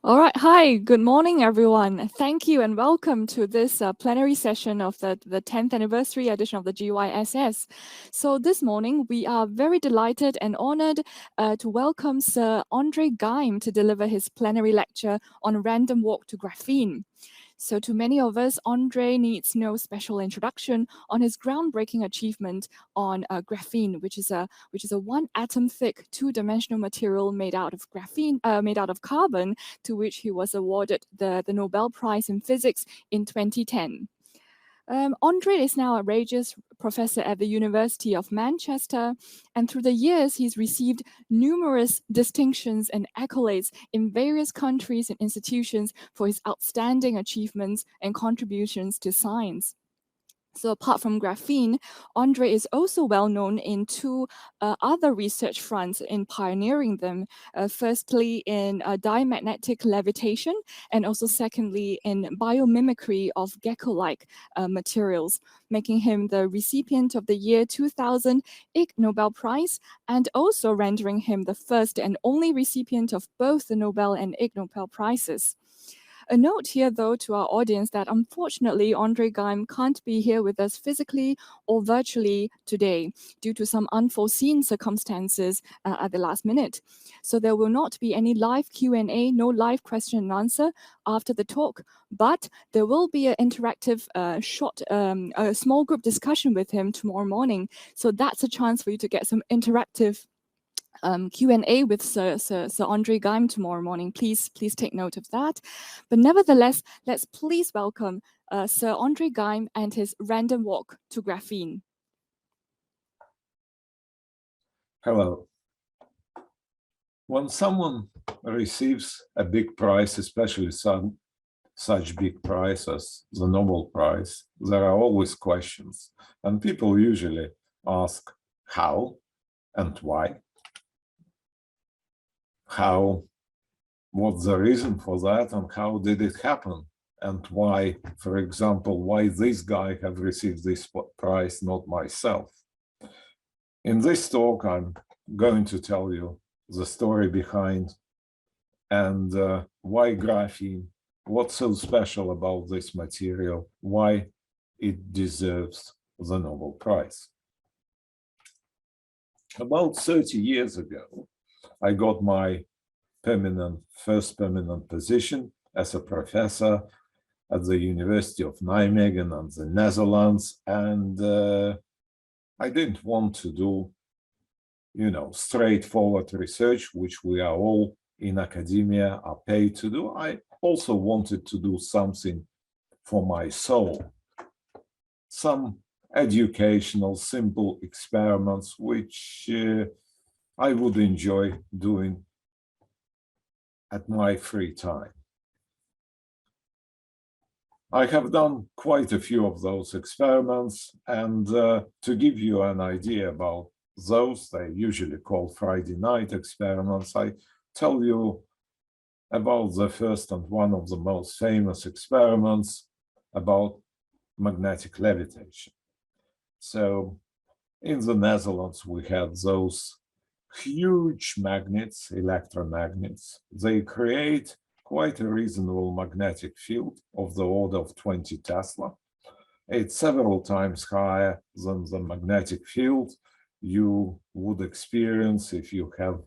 All right. Hi, good morning, everyone. Thank you and welcome to this plenary session of the 10th anniversary edition of the GYSS. So this morning, we are very delighted and honored to welcome Sir Prof Geim to deliver his plenary lecture on random walk to graphene. So to many of us, Andre needs no special introduction on his groundbreaking achievement on graphene, which is a one atom thick two-dimensional material made out of carbon, to which he was awarded the Nobel Prize in Physics in 2010. Andre is now a Regius Professor at the University of Manchester, and through the years, he's received numerous distinctions and accolades in various countries and institutions for his outstanding achievements and contributions to science. So apart from graphene, Andre is also well known in two other research fronts in pioneering them. Firstly, in diamagnetic levitation, and also secondly, in biomimicry of GECKO-like materials, making him the recipient of the year 2000 Ig Nobel Prize, and also rendering him the first and only recipient of both the Nobel and Ig Nobel Prizes. A note here, though, to our audience that unfortunately Andre Geim can't be here with us physically or virtually today due to some unforeseen circumstances at the last minute. So there will not be any live Q&A, no live question and answer after the talk, but there will be an interactive a small group discussion with him tomorrow morning. So that's a chance for you to get some interactive Q&A with Sir Andre Geim tomorrow morning. Please take note of that. But nevertheless, let's please welcome Sir Andre Geim and his random walk to graphene. Hello. When someone receives a big prize, especially such big prize as the Nobel Prize, there are always questions, and people usually ask how and why. How, what's the reason for that, and how did it happen? And why, for example, why this guy have received this prize, not myself? In this talk, I'm going to tell you the story behind and why graphene, what's so special about this material, why it deserves the Nobel Prize. About 30 years ago, I got my first permanent position as a professor at the University of Nijmegen in the Netherlands, and I didn't want to do, straightforward research, which we are all in academia are paid to do. I also wanted to do something for my soul, some educational, simple experiments, which I would enjoy doing at my free time. I have done quite a few of those experiments, and to give you an idea about those, they usually called Friday night experiments, I tell you about the first and one of the most famous experiments about magnetic levitation. So in the Netherlands, we had those huge magnets, electromagnets. They create quite a reasonable magnetic field of the order of 20 Tesla. It's several times higher than the magnetic field you would experience if you have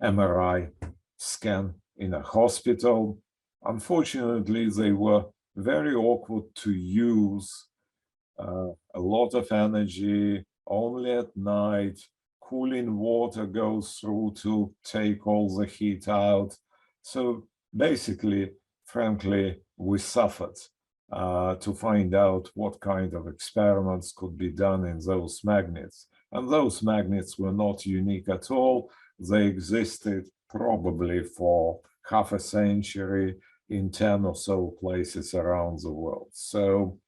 MRI scan in a hospital. Unfortunately, they were very awkward to use, a lot of energy, only at night, cooling water goes through to take all the heat out. So basically, frankly, we suffered to find out what kind of experiments could be done in those magnets. And those magnets were not unique at all. They existed probably for half a century in 10 or so places around the world. So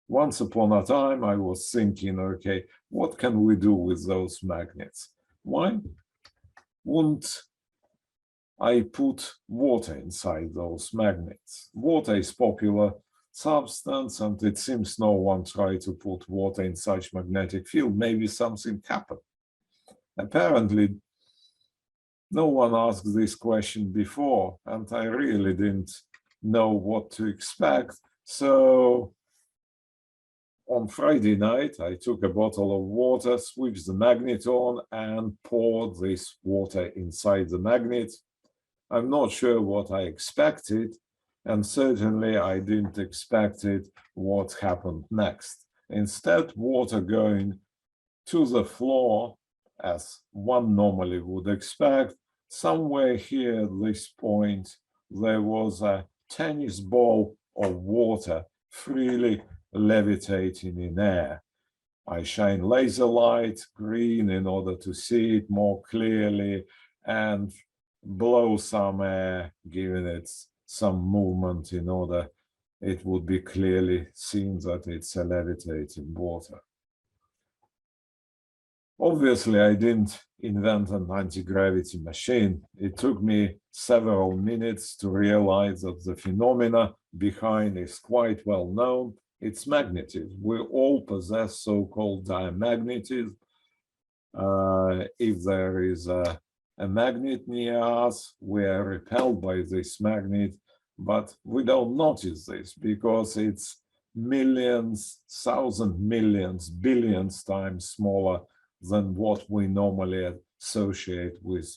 once upon a time, I was thinking, okay, what can we do with those magnets? Why wouldn't I put water inside those magnets? Water is popular substance, and it seems no one tried to put water in such magnetic field. Maybe something happened. Apparently, no one asked this question before, and I really didn't know what to expect. So on Friday night, I took a bottle of water, switched the magnet on, and poured this water inside the magnet. I'm not sure what I expected, and certainly I didn't expect it what happened next. Instead, water going to the floor, as one normally would expect, somewhere here at this point, there was a tennis ball of water freely levitating in air. I shine laser light green in order to see it more clearly and blow some air, giving it some movement in order it would be clearly seen that it's a levitating water. Obviously, I didn't invent an anti-gravity machine. It took me several minutes to realize that the phenomena behind is quite well known. It's magnetism. We all possess so-called diamagnetism. If there is a magnet near us, we are repelled by this magnet, but we don't notice this because it's millions, thousand millions, billions times smaller than what we normally associate with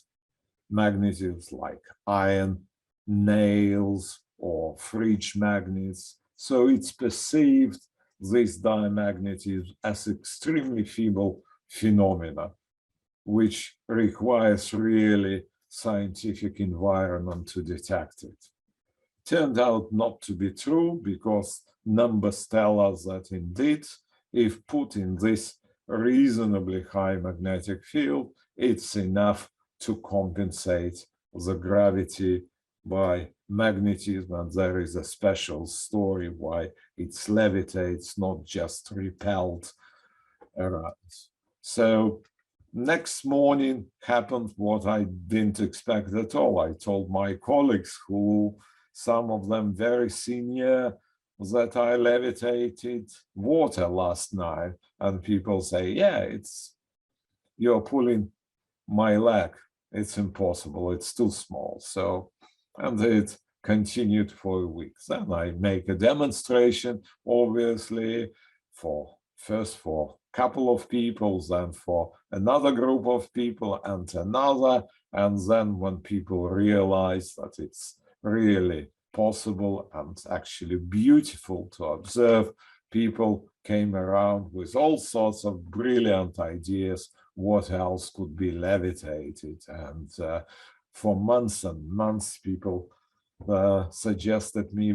magnets like iron, nails, or fridge magnets. So it's perceived, this diamagnetism, as extremely feeble phenomena, which requires really scientific environment to detect it. Turned out not to be true, because numbers tell us that indeed, if put in this reasonably high magnetic field, it's enough to compensate the gravity by magnetism, and there is a special story why it levitates, not just repelled around. So next morning happened what I didn't expect at all. I told my colleagues, who some of them very senior, that I levitated water last night, and people say, yeah, you're pulling my leg, it's impossible, it's too small. So, and it continued for a week. Then I make a demonstration, obviously, first for a couple of people, then for another group of people and another. And then when people realize that it's really possible and actually beautiful to observe, people came around with all sorts of brilliant ideas what else could be levitated. And for months and months, people suggested me,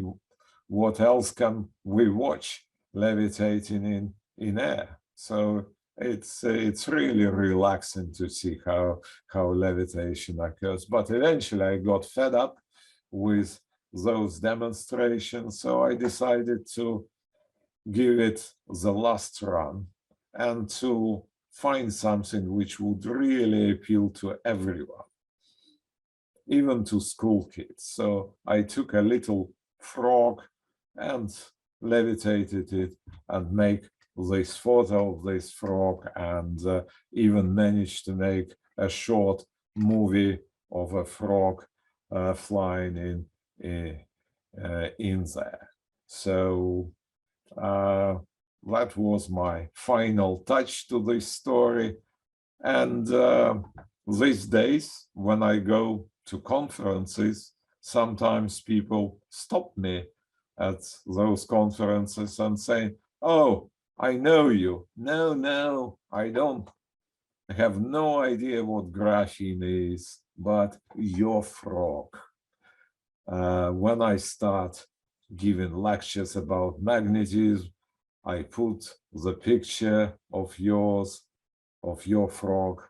what else can we watch levitating in air? So it's really relaxing to see how levitation occurs. But eventually I got fed up with those demonstrations, so I decided to give it the last run and to find something which would really appeal to everyone, even to school kids. So I took a little frog and levitated it and make this photo of this frog, and even managed to make a short movie of a frog flying in there. So that was my final touch to this story. And these days, when I go to conferences, sometimes people stop me at those conferences and say, oh, I know you. No, I don't. I have no idea what graphene is, but your frog. When I start giving lectures about magnetism, I put the picture of your frog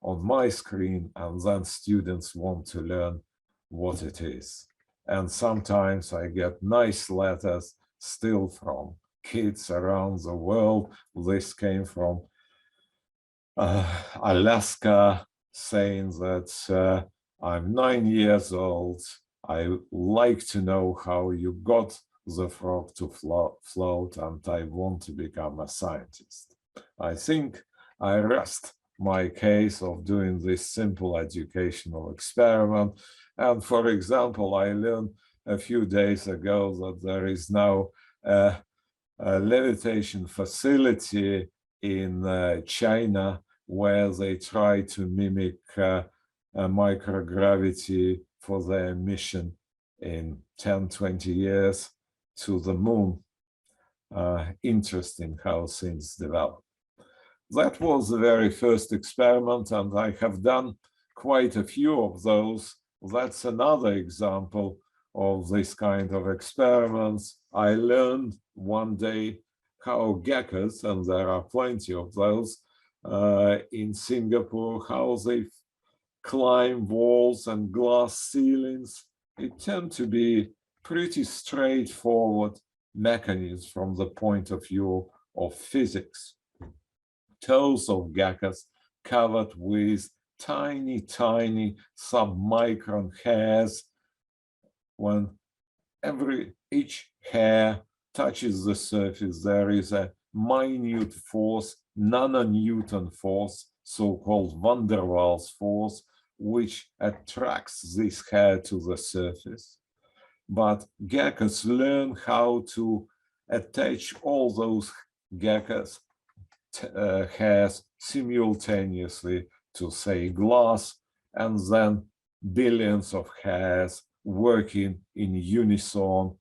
on my screen, and then students want to learn what it is. And sometimes I get nice letters still from kids around the world. This came from Alaska, saying that I'm 9 years old. I like to know how you got the frog to float, and I want to become a scientist. I think I rest my case of doing this simple educational experiment. And for example, I learned a few days ago that there is now a levitation facility in China where they try to mimic microgravity for their mission in 10-20 years to the moon. Interesting how things develop. That was the very first experiment, and I have done quite a few of those. That's another example of this kind of experiments. I learned one day how geckos, and there are plenty of those in Singapore, how they climb walls and glass ceilings. It tend to be pretty straightforward mechanisms from the point of view of physics. Toes of geckos covered with tiny, tiny submicron hairs. When each hair touches the surface, there is a minute force, nanonewton force, so-called van der Waals force, which attracts this hair to the surface. But geckos learn how to attach all those geckos hairs simultaneously to, say, glass, and then billions of hairs working in unison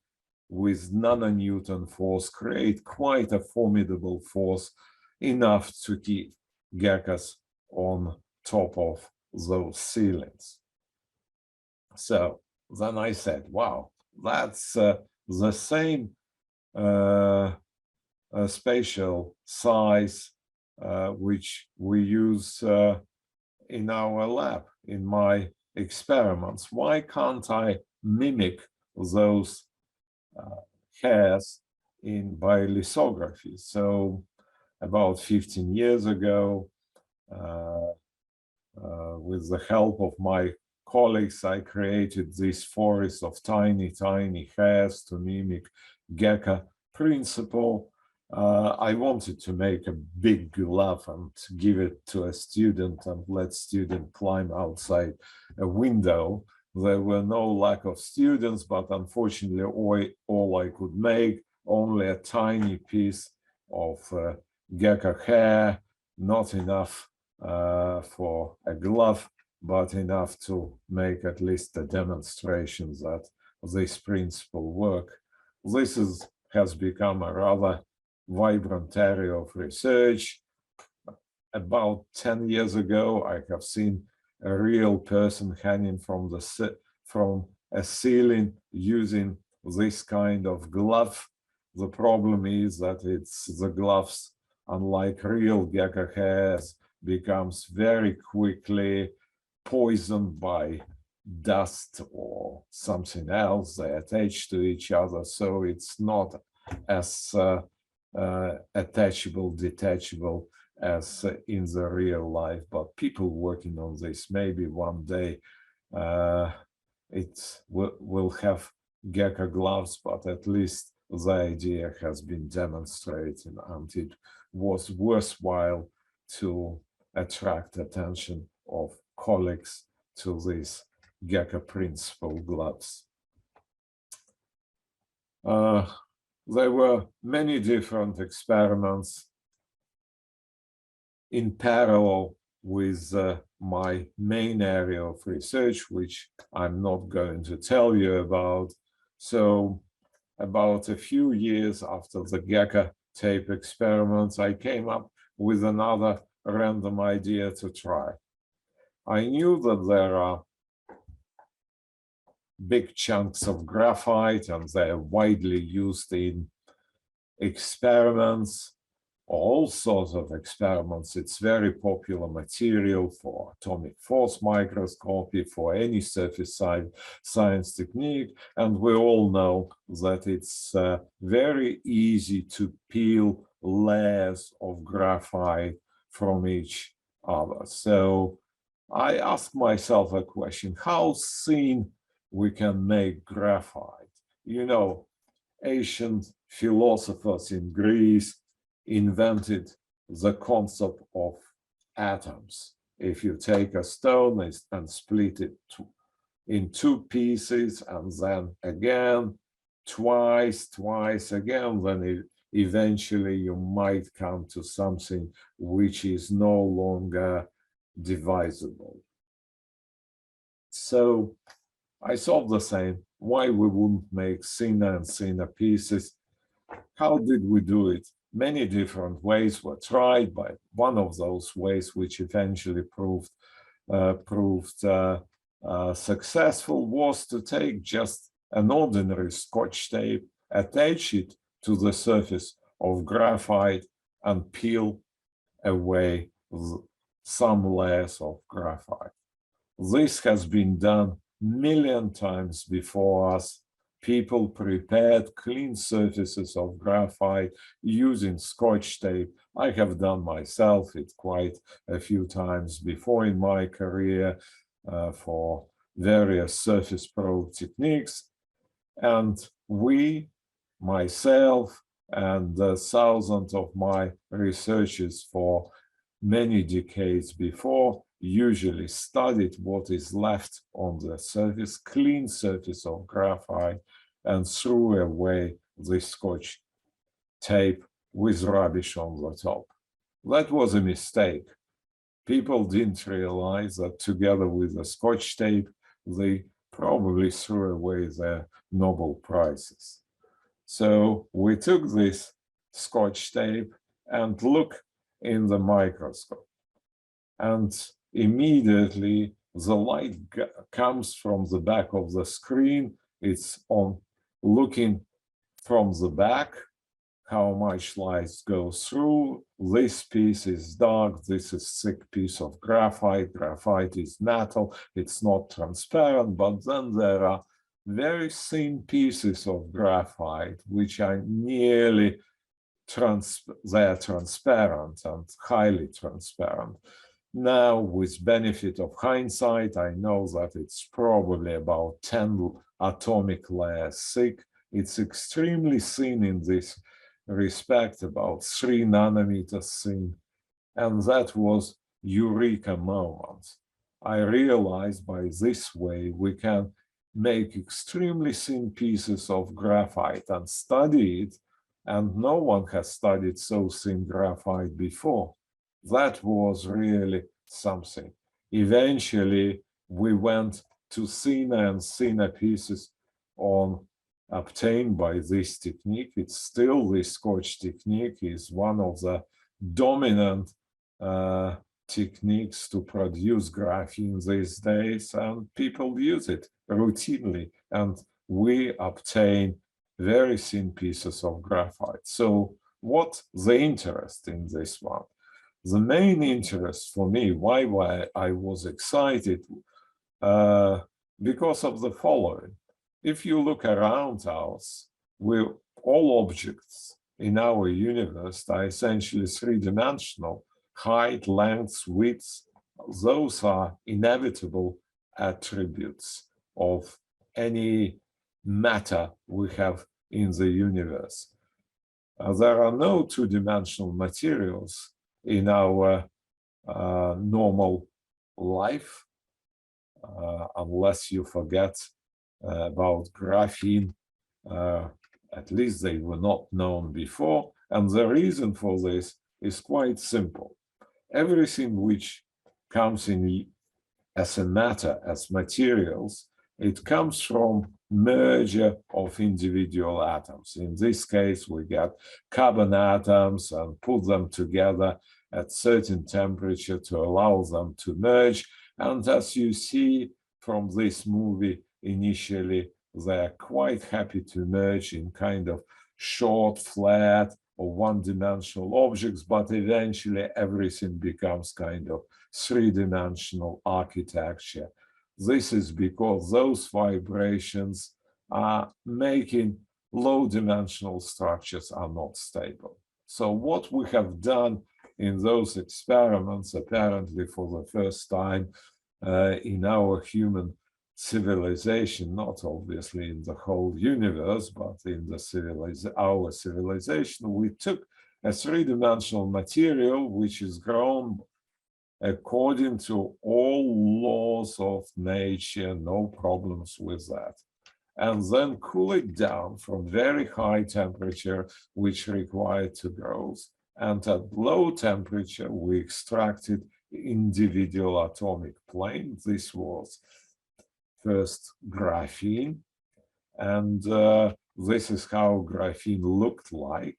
with nanonewton force create quite a formidable force, enough to keep geckos on top of those ceilings. So then I said, wow, that's the same spatial size which we use in our lab, in my experiments. Why can't I mimic those hairs in biolithography? So about 15 years ago, with the help of my colleagues, I created this forest of tiny, tiny hairs to mimic gecko principle. I wanted to make a big glove and give it to a student and let student climb outside a window. There were no lack of students, but unfortunately all I could make, only a tiny piece of gecko hair, not enough for a glove, but enough to make at least a demonstration that this principle works. This has become a rather vibrant area of research. About 10 years ago, I have seen a real person hanging from a ceiling using this kind of glove. The problem is that the gloves, unlike real gecko hairs, becomes very quickly poisoned by dust or something else. They attach to each other, so it's not as attachable, detachable as in the real life. But people working on this, maybe one day it will have gecko gloves, but at least the idea has been demonstrated, and it was worthwhile to attract attention of colleagues to these gecko principle gloves. There were many different experiments in parallel with my main area of research, which I'm not going to tell you about. So about a few years after the gecko tape experiments, I came up with another random idea to try. I knew that there are big chunks of graphite, and they're widely used in experiments, all sorts of experiments. It's very popular material for atomic force microscopy, for any surface science technique, and we all know that it's very easy to peel layers of graphite from each other. So I asked myself a question: how thin we can make graphite? You know, ancient philosophers in Greece invented the concept of atoms. If you take a stone and split it in two pieces, and then again, twice again, then eventually you might come to something which is no longer divisible. So I thought the same. Why we wouldn't make thinner and thinner pieces? How did we do it? Many different ways were tried, but one of those ways which eventually proved successful was to take just an ordinary Scotch tape, attach it to the surface of graphite, and peel away some layers of graphite. This has been done a million times before us. People prepared clean surfaces of graphite using Scotch tape. I have done myself it quite a few times before in my career for various surface probe techniques. And we, myself, and thousands of my researchers for many decades before usually studied what is left on the surface, clean surface of graphite, and threw away the Scotch tape with rubbish on the top. That was a mistake. People didn't realize that together with the Scotch tape, they probably threw away their Nobel Prizes. So we took this Scotch tape and looked in the microscope. And immediately the light comes from the back of the screen. It's on looking from the back, how much light goes through. This piece is dark, this is thick piece of graphite. Graphite is metal, it's not transparent, but then there are very thin pieces of graphite which are nearly they're transparent and highly transparent. Now, with benefit of hindsight, I know that it's probably about 10 atomic layers thick. It's extremely thin in this respect, about 3 nanometers thin. And that was eureka moment. I realized by this way we can make extremely thin pieces of graphite and study it, and no one has studied so thin graphite before. That was really something. Eventually, we went to thinner and thinner pieces obtained by this technique. It's still the Scotch technique is one of the dominant techniques to produce graphene these days, and people use it routinely, and we obtain very thin pieces of graphite. So what's the interest in this one? The main interest for me, why I was excited, because of the following. If you look around us, all objects in our universe are essentially three-dimensional. Height, length, width, those are inevitable attributes of any matter we have in the universe. There are no two-dimensional materials in our normal life, unless you forget about graphene. At least they were not known before. And the reason for this is quite simple. Everything which comes in as a matter, as materials, it comes from merger of individual atoms. In this case, we get carbon atoms and put them together at certain temperature to allow them to merge. And as you see from this movie, initially, they're quite happy to merge in kind of short, flat, or one-dimensional objects, but eventually everything becomes kind of three-dimensional architecture. This is because those vibrations are making low-dimensional structures are not stable. So what we have done in those experiments, apparently for the first time in our human civilization, not obviously in the whole universe, but in the our civilization, we took a three-dimensional material which is grown according to all laws of nature, no problems with that. And then cool it down from very high temperature, which required to grow. And at low temperature, we extracted individual atomic plane. This was first graphene. And this is how graphene looked like.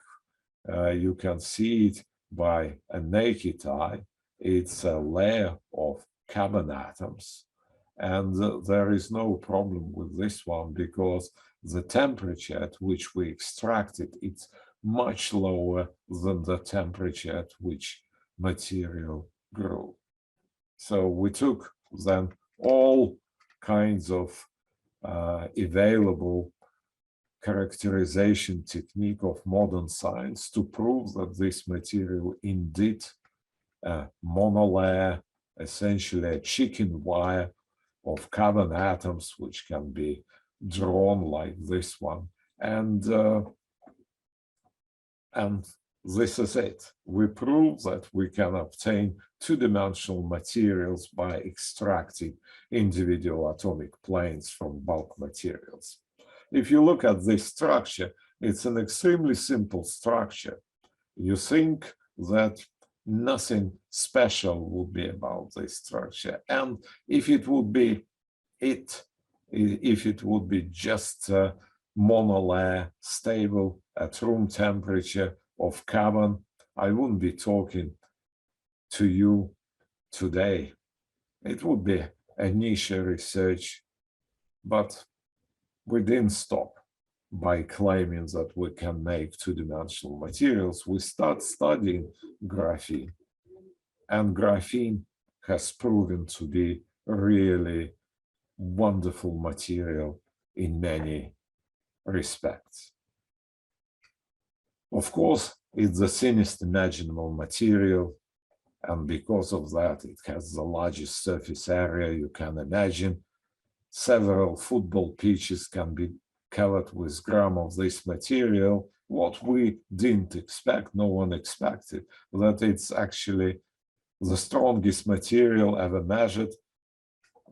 You can see it by a naked eye. It's a layer of carbon atoms. And there is no problem with this one because the temperature at which we extracted it's much lower than the temperature at which material grew. So we took then all kinds of available characterization technique of modern science to prove that this material indeed a monolayer, essentially a chicken wire of carbon atoms, which can be drawn like this one. And this is it. We prove that we can obtain two-dimensional materials by extracting individual atomic planes from bulk materials. If you look at this structure, it's an extremely simple structure. You think that nothing special would be about this structure. And if it would be if it would be just a monolayer, stable at room temperature of carbon, I wouldn't be talking to you today. It would be a niche research, but we didn't stop by claiming that we can make two-dimensional materials. We start studying graphene, and graphene has proven to be really wonderful material in many respects. Of course, it's the thinnest imaginable material, and because of that, it has the largest surface area you can imagine. Several football pitches can be covered with gram of this material. What we didn't expect, no one expected, that it's actually the strongest material ever measured.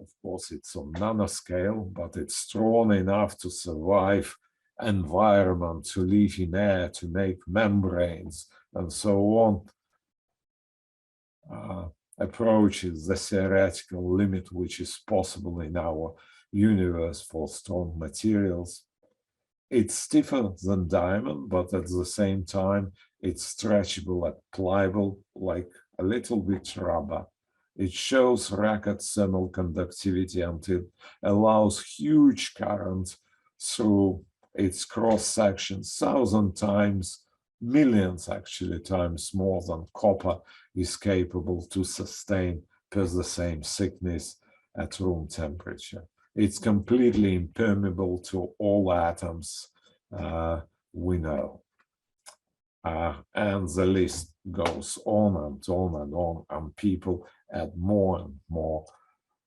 Of course, it's on nanoscale, but it's strong enough to survive environment, to live in air, to make membranes, and so on. Approaches the theoretical limit which is possible in our universe for strong materials. It's stiffer than diamond, but at the same time, it's stretchable and pliable, like a little bit rubber. It shows record thermal conductivity and it allows huge current through its cross-section, 1,000 times, millions actually times more than copper is capable to sustain per the same thickness at room temperature. It's completely impermeable to all atoms we know. And the list goes on and on and on, and people add more and more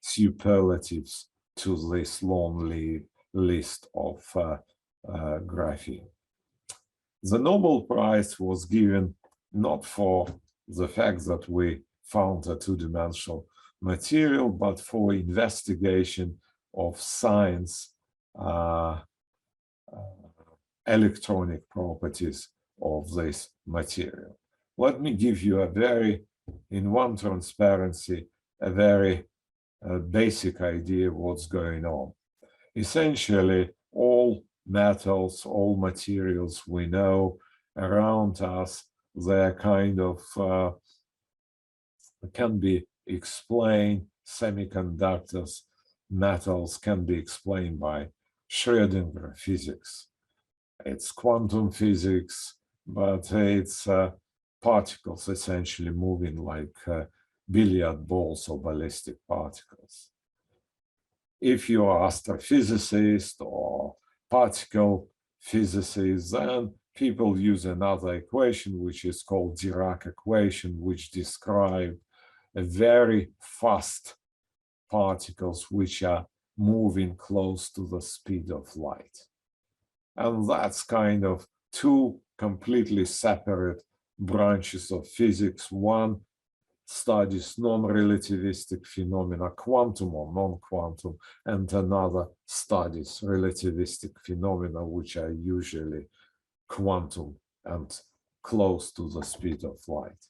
superlatives to this long list of graphene. The Nobel Prize was given not for the fact that we found a two-dimensional material, but for investigation of science electronic properties of this material. Let me give you a very, in one transparency, a very basic idea of what's going on. Essentially, all metals, all materials we know around us, they're kind of can be explained, semiconductors, metals can be explained by Schrödinger physics. It's quantum physics, but it's particles essentially moving like billiard balls or ballistic particles. If you are astrophysicist or particle physicist, then people use another equation, which is called Dirac equation, which describe a very fast particles which are moving close to the speed of light. And that's kind of two completely separate branches of physics. One studies non-relativistic phenomena, quantum or non-quantum, and another studies relativistic phenomena, which are usually quantum and close to the speed of light.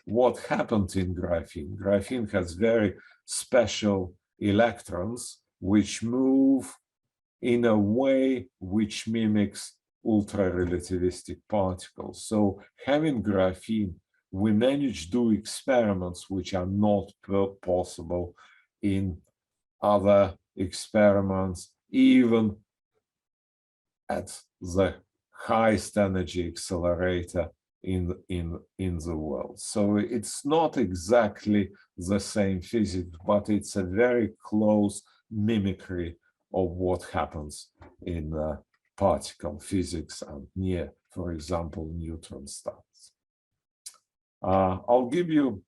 What happened in graphene? Graphene has very special electrons which move in a way which mimics ultra-relativistic particles. So having graphene, we managed to do experiments which are not possible in other experiments, even at the highest energy accelerator in the world. So it's not exactly the same physics, but it's a very close mimicry of what happens in particle physics and near, for example, neutron stars. I'll give you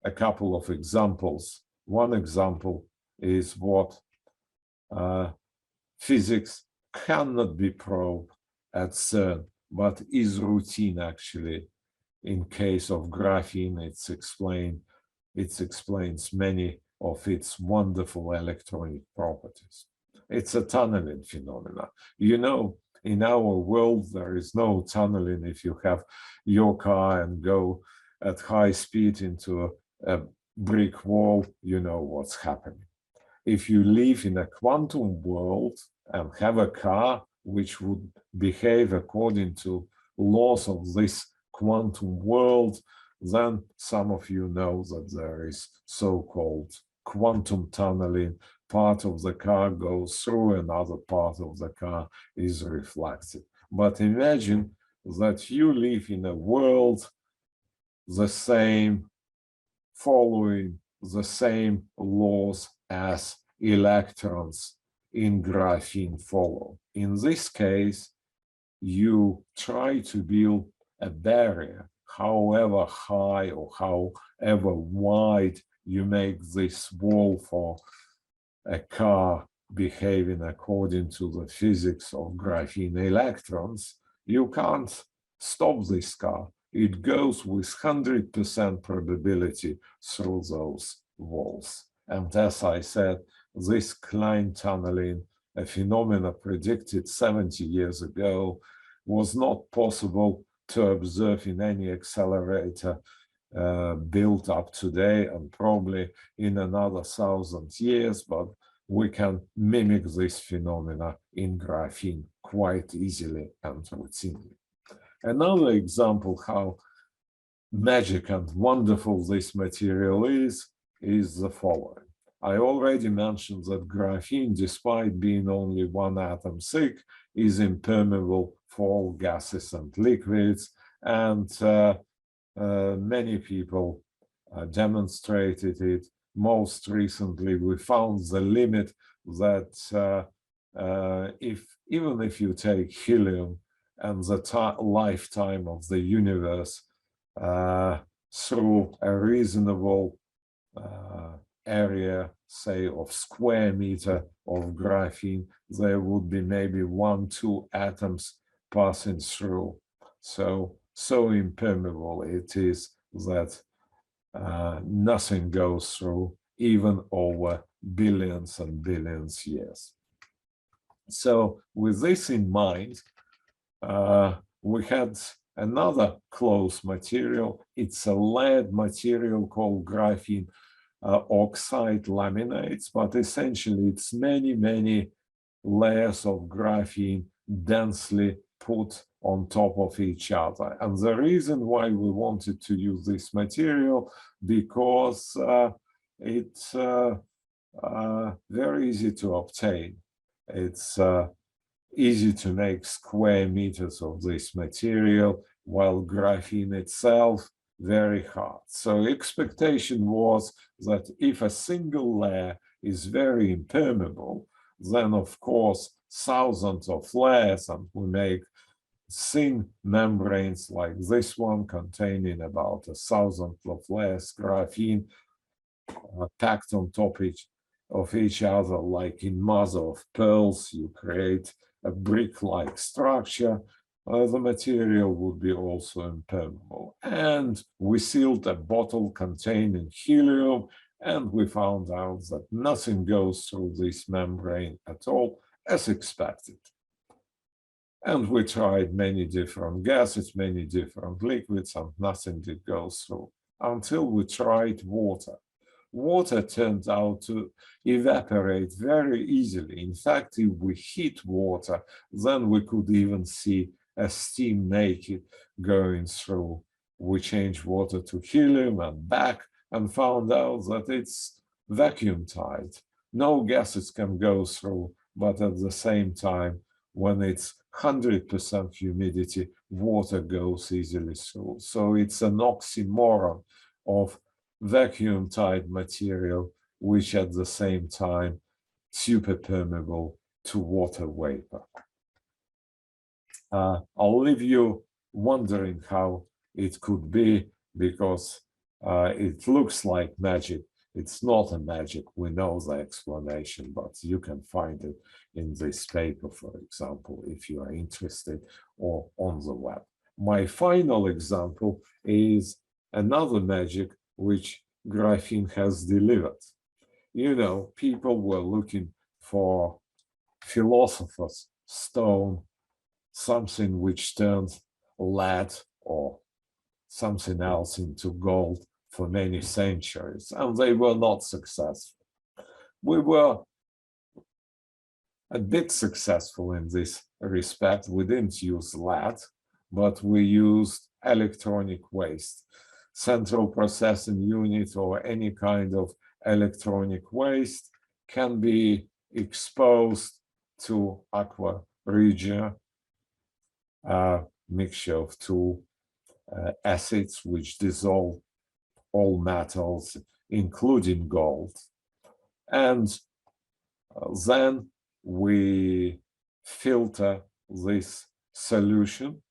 a couple of examples. One example is what physics cannot be probed at CERN, but is routine actually. In case of graphene, it explains many of its wonderful electronic properties. It's a tunneling phenomena. You know, in our world, there is no tunneling. If you have your car and go at high speed into a brick wall, you know what's happening. If you live in a quantum world and have a car which would behave according to laws of this quantum world, then some of you know that there is so-called quantum tunneling. Part of the car goes through, another part of the car is reflected. But imagine that you live in a world the same, following the same laws as electrons in graphene follow. In this case, you try to build a barrier, however high or however wide you make this wall for a car behaving according to the physics of graphene electrons. You can't stop this car. It goes with 100% probability through those walls. And as I said, this Klein tunneling, a phenomenon predicted 70 years ago, was not possible to observe in any accelerator built up today and probably in another 1,000 years, but we can mimic this phenomena in graphene quite easily and routinely. Another example how magic and wonderful this material is the following. I already mentioned that graphene, despite being only one atom thick, is impermeable for all gases and liquids, and many people demonstrated it. Most recently, we found the limit that even if you take helium and the lifetime of the universe through a reasonable area, say, of square meter of graphene, there would be maybe 1-2 atoms passing through. So impermeable it is that nothing goes through, even over billions and billions years. So with this in mind, we had another close material. It's a lead material called graphene oxide laminates, but essentially it's many layers of graphene densely put on top of each other. And the reason why we wanted to use this material, because it's very easy to obtain. It's easy to make square meters of this material, while graphene itself very hard. So expectation was that if a single layer is very impermeable, then of course thousands of layers, and we make thin membranes like this one containing about 1,000 of layers graphene packed on top of each other, like in mother of pearls. You create a brick-like structure, the material would be also impermeable. And we sealed a bottle containing helium, and we found out that nothing goes through this membrane at all, as expected. And we tried many different gases, many different liquids, and nothing did go through until we tried water. Water turned out to evaporate very easily. In fact, if we heat water, then we could even see a steam naked going through. We changed water to helium and back and found out that it's vacuum tight. No gases can go through, but at the same time, when it's 100% humidity, water goes easily through. So it's an oxymoron of vacuum-tight material, which at the same time super permeable to water vapor. I'll leave you wondering how it could be, because it looks like magic. It's not a magic. We know the explanation, but you can find it in this paper, for example, if you are interested, or on the web. My final example is another magic which graphene has delivered. You know, people were looking for philosopher's stone, something which turns lead or something else into gold for many centuries, and they were not successful. We were a bit successful in this respect. We didn't use lead, but we used electronic waste. Central processing unit or any kind of electronic waste can be exposed to aqua regia, mixture of two acids which dissolve all metals, including gold. And then we filter this solution,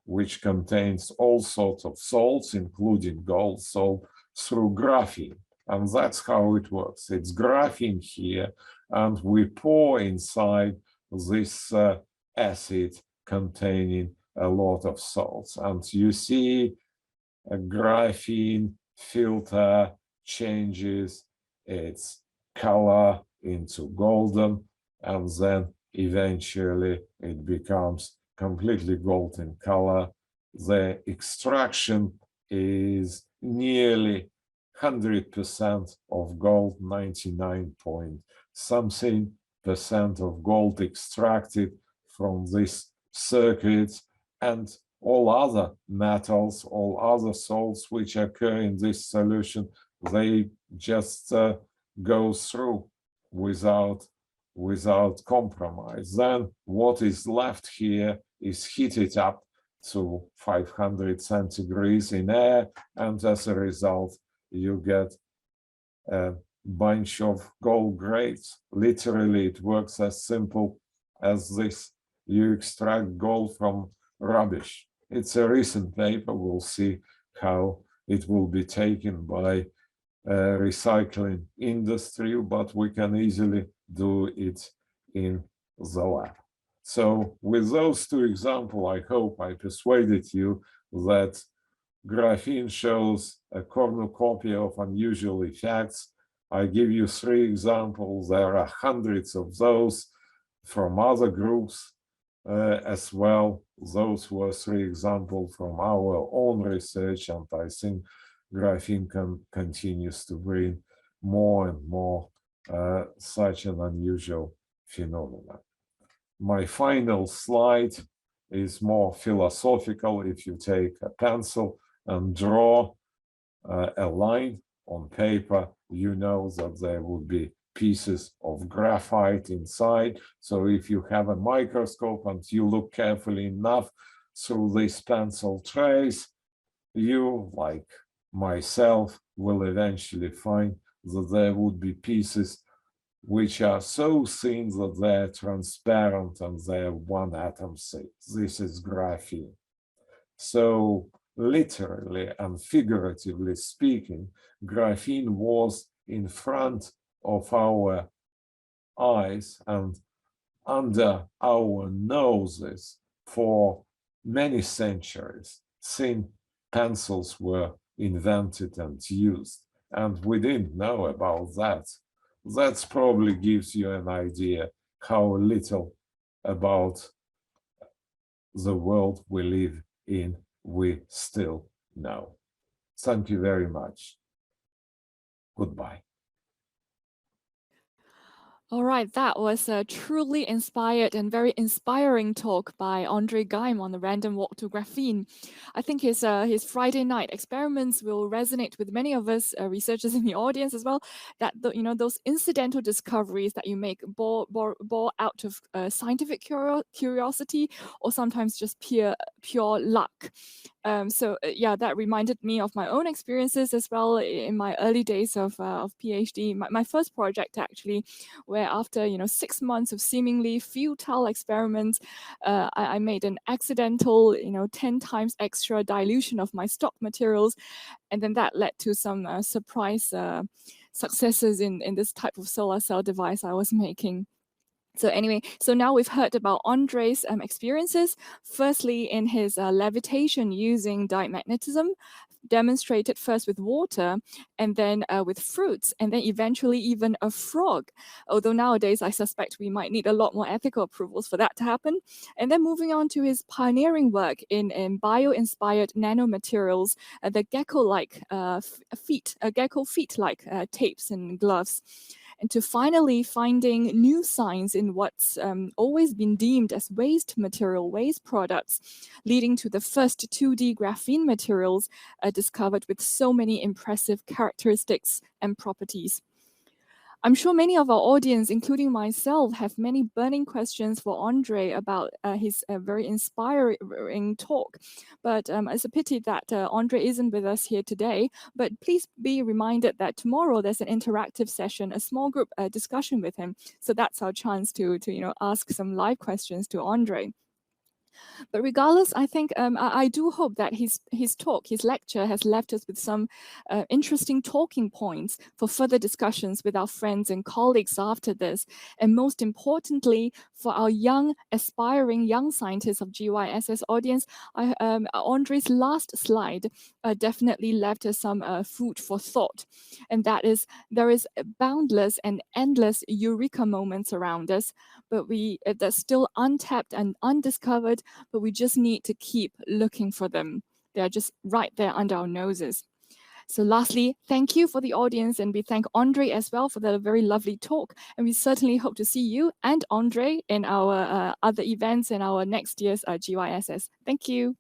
which contains all sorts of salts, including gold salt, through graphene. And that's how it works. It's graphene here, and we pour inside this acid containing a lot of salts. And you see a graphene filter changes its color into golden, and then eventually it becomes completely golden color. The extraction is nearly 100% of gold, 99 point something percent of gold extracted from this circuit, and all other metals, all other salts which occur in this solution, they just go through without compromise. Then what is left here is heated up to 500 centigrades in air, and as a result, you get a bunch of gold grades. Literally, it works as simple as this. You extract gold from rubbish. It's a recent paper. We'll see how it will be taken by recycling industry, but we can easily do it in the lab. So with those two examples, I hope I persuaded you that graphene shows a cornucopia of unusual effects. I give you 3 examples. There are hundreds of those from other groups as well. Those were 3 examples from our own research, and I think graphene continues to bring more and more such an unusual phenomenon. My final slide is more philosophical. If you take a pencil and draw a line on paper, you know that there will be pieces of graphite inside. So if you have a microscope and you look carefully enough through this pencil trace, you, like myself, will eventually find that there would be pieces which are so thin that they're transparent and they're one atom thick. This is graphene. So literally and figuratively speaking, graphene was in front of our eyes and under our noses for many centuries since pencils were invented and used, and we didn't know about that. That probably gives you an idea how little about the world we live in we still know. Thank you very much. Goodbye. All right, that was a truly inspired and very inspiring talk by Prof Geim on the random walk to graphene. I think his Friday night experiments will resonate with many of us researchers in the audience as well. That those incidental discoveries that you make bore out of scientific curiosity, or sometimes just pure luck. Yeah, that reminded me of my own experiences as well in my early days of PhD. My first project actually, where after 6 months of seemingly futile experiments, I made an accidental 10 times extra dilution of my stock materials, and then that led to some surprise successes in this type of solar cell device I was making. So anyway, so now we've heard about Andre's experiences, firstly in his levitation using diamagnetism, demonstrated first with water and then with fruits, and then eventually even a frog. Although nowadays I suspect we might need a lot more ethical approvals for that to happen. And then moving on to his pioneering work in bio-inspired nanomaterials, the GECKO-like GECKO feet-like tapes and gloves. And to finally finding new signs in what's always been deemed as waste material, waste products, leading to the first 2D graphene materials discovered with so many impressive characteristics and properties. I'm sure many of our audience, including myself, have many burning questions for Andre about his very inspiring talk. But it's a pity that Andre isn't with us here today. But please be reminded that tomorrow there's an interactive session, a small group discussion with him. So that's our chance to ask some live questions to Andre. But regardless, I think I do hope that his lecture has left us with some interesting talking points for further discussions with our friends and colleagues after this. And most importantly, for our aspiring young scientists of GYSS audience, Andre's last slide definitely left us some food for thought. And that is, there is boundless and endless eureka moments around us, but they're still untapped and undiscovered, but we just need to keep looking for them. They're just right there under our noses. So lastly, thank you for the audience, and we thank Andre as well for the very lovely talk. And we certainly hope to see you and Andre in our other events in our next year's GYSS. Thank you.